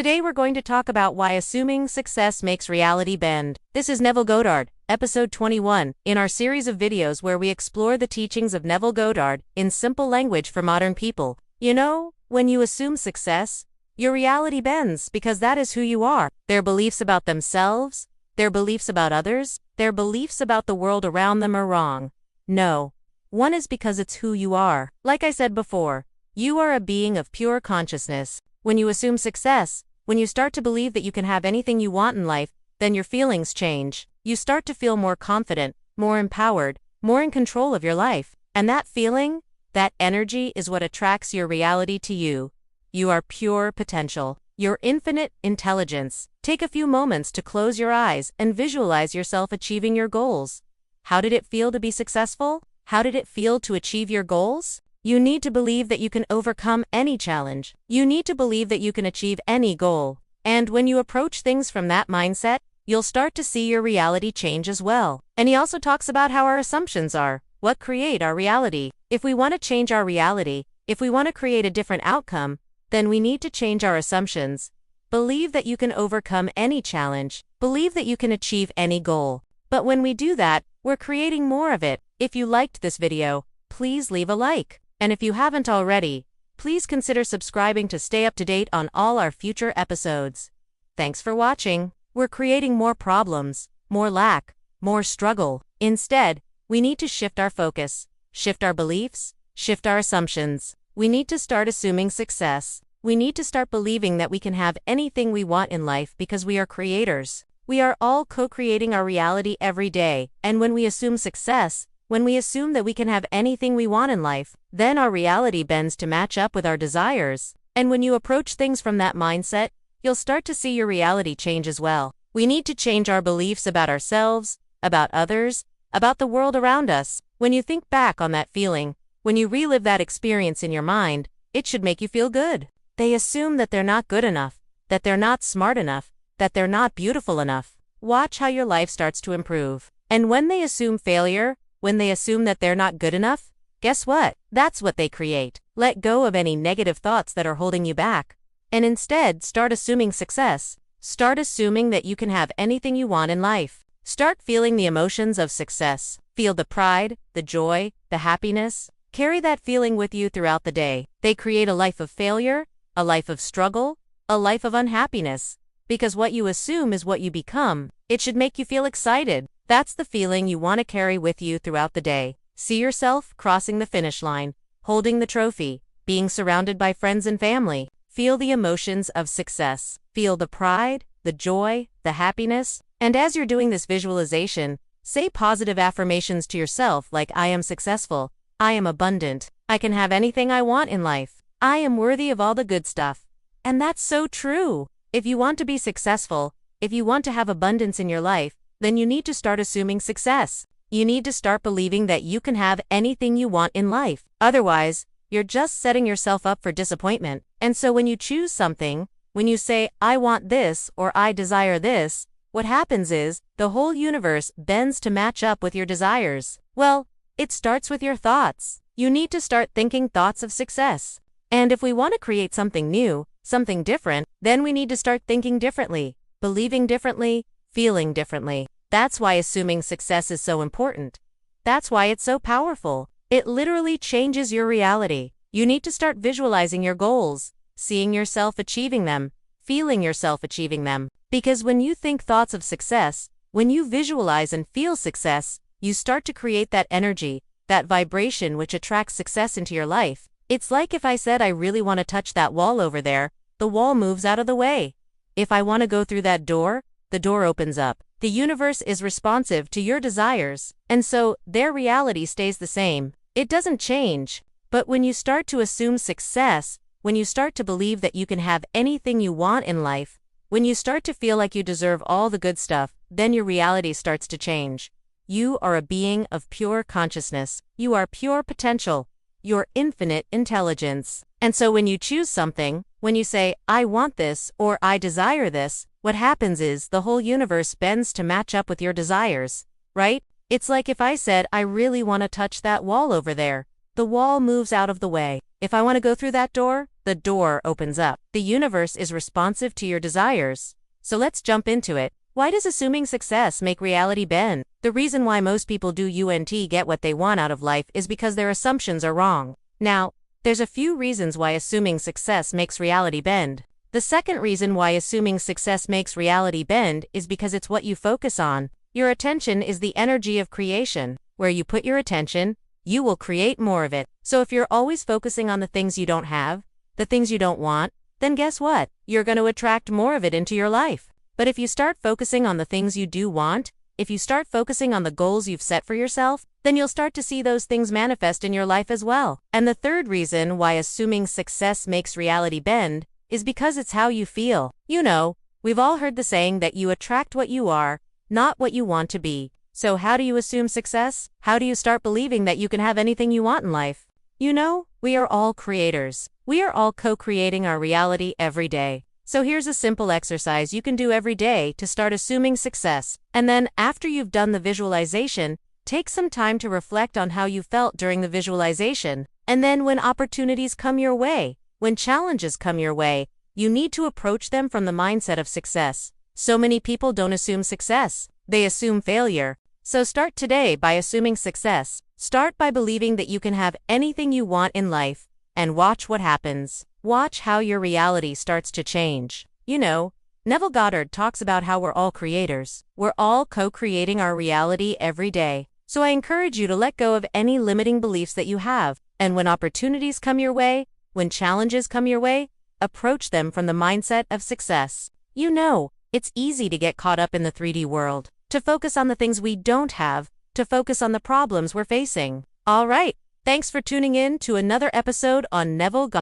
Today we're going to talk about why assuming success makes reality bend. This is Neville Goddard, episode 21, in our series of videos where we explore the teachings of Neville Goddard in simple language for modern people. You know, when you assume success, your reality bends because that is who you are. Their beliefs about themselves, their beliefs about others, their beliefs about the world around them are wrong. No. One is because it's who you are. Like I said before, you are a being of pure consciousness. When you assume success, when you start to believe that you can have anything you want in life, then your feelings change. You start to feel more confident, more empowered, more in control of your life. And that feeling, that energy is what attracts your reality to you. You are pure potential. Your infinite intelligence. Take a few moments to close your eyes and visualize yourself achieving your goals. How did it feel to be successful? How did it feel to achieve your goals? You need to believe that you can overcome any challenge. You need to believe that you can achieve any goal. And when you approach things from that mindset, you'll start to see your reality change as well. And he also talks about how our assumptions are what create our reality. If we want to change our reality, if we want to create a different outcome, then we need to change our assumptions. Believe that you can overcome any challenge. Believe that you can achieve any goal. But when we do that, we're creating more of it. If you liked this video, please leave a like. And if you haven't already, please consider subscribing to stay up to date on all our future episodes. Thanks for watching. We're creating more problems, more lack, more struggle. Instead, we need to shift our focus, shift our beliefs, shift our assumptions. We need to start assuming success. We need to start believing that we can have anything we want in life because we are creators. We are all co-creating our reality every day, and when we assume success, when we assume that we can have anything we want in life, then our reality bends to match up with our desires. And when you approach things from that mindset, you'll start to see your reality change as well. We need to change our beliefs about ourselves, about others, about the world around us. When you think back on that feeling, when you relive that experience in your mind, it should make you feel good. They assume that they're not good enough, that they're not smart enough, that they're not beautiful enough. Watch how your life starts to improve. And when they assume failure, when they assume that they're not good enough, guess what? That's what they create. Let go of any negative thoughts that are holding you back. And instead, start assuming success. Start assuming that you can have anything you want in life. Start feeling the emotions of success. Feel the pride, the joy, the happiness. Carry that feeling with you throughout the day. They create a life of failure, a life of struggle, a life of unhappiness. Because what you assume is what you become. It should make you feel excited. That's the feeling you want to carry with you throughout the day. See yourself crossing the finish line, holding the trophy, being surrounded by friends and family. Feel the emotions of success. Feel the pride, the joy, the happiness. And as you're doing this visualization, say positive affirmations to yourself like I am successful, I am abundant, I can have anything I want in life, I am worthy of all the good stuff. And that's so true. If you want to be successful, if you want to have abundance in your life, then you need to start assuming success. You need to start believing that you can have anything you want in life. Otherwise, you're just setting yourself up for disappointment. And so when you choose something, when you say, I want this or I desire this, what happens is, the whole universe bends to match up with your desires. Well, it starts with your thoughts. You need to start thinking thoughts of success. And if we want to create something new, something different, then we need to start thinking differently, believing differently, feeling differently. That's why assuming success is so important. That's why it's so powerful. It literally changes your reality. You need to start visualizing your goals, seeing yourself achieving them, feeling yourself achieving them. Because when you think thoughts of success, when you visualize and feel success, you start to create that energy, that vibration which attracts success into your life. It's like if I said I really want to touch that wall over there, the wall moves out of the way. If I want to go through that door, the door opens up. The universe is responsive to your desires, and so their reality stays the same. It doesn't change. But when you start to assume success, when you start to believe that you can have anything you want in life, when you start to feel like you deserve all the good stuff, then your reality starts to change. You are a being of pure consciousness. You are pure potential. Your infinite intelligence. And so when you choose something, when you say, I want this or I desire this, what happens is the whole universe bends to match up with your desires, right? It's like if I said, I really want to touch that wall over there. The wall moves out of the way. If I want to go through that door, the door opens up. The universe is responsive to your desires. So let's jump into it. Why does assuming success make reality bend? The reason why most people get what they want out of life is because their assumptions are wrong. Now, there's a few reasons why assuming success makes reality bend. The second reason why assuming success makes reality bend is because it's what you focus on. Your attention is the energy of creation. Where you put your attention, you will create more of it. So if you're always focusing on the things you don't have, the things you don't want, then guess what? You're going to attract more of it into your life. But if you start focusing on the things you do want, if you start focusing on the goals you've set for yourself, then you'll start to see those things manifest in your life as well. And the third reason why assuming success makes reality bend is because it's how you feel. You know, we've all heard the saying that you attract what you are, not what you want to be. So how do you assume success? How do you start believing that you can have anything you want in life? You know, we are all creators. We are all co-creating our reality every day. So here's a simple exercise you can do every day to start assuming success. And then, after you've done the visualization, take some time to reflect on how you felt during the visualization. And then when opportunities come your way, when challenges come your way, you need to approach them from the mindset of success. So many people don't assume success. They assume failure. So start today by assuming success. Start by believing that you can have anything you want in life. And watch what happens. Watch how your reality starts to change. You know, Neville Goddard talks about how we're all creators. We're all co-creating our reality every day. So I encourage you to let go of any limiting beliefs that you have. And when opportunities come your way, when challenges come your way, approach them from the mindset of success. You know, it's easy to get caught up in the 3D world, to focus on the things we don't have, to focus on the problems we're facing. All right, thanks for tuning in to another episode on Neville Goddard.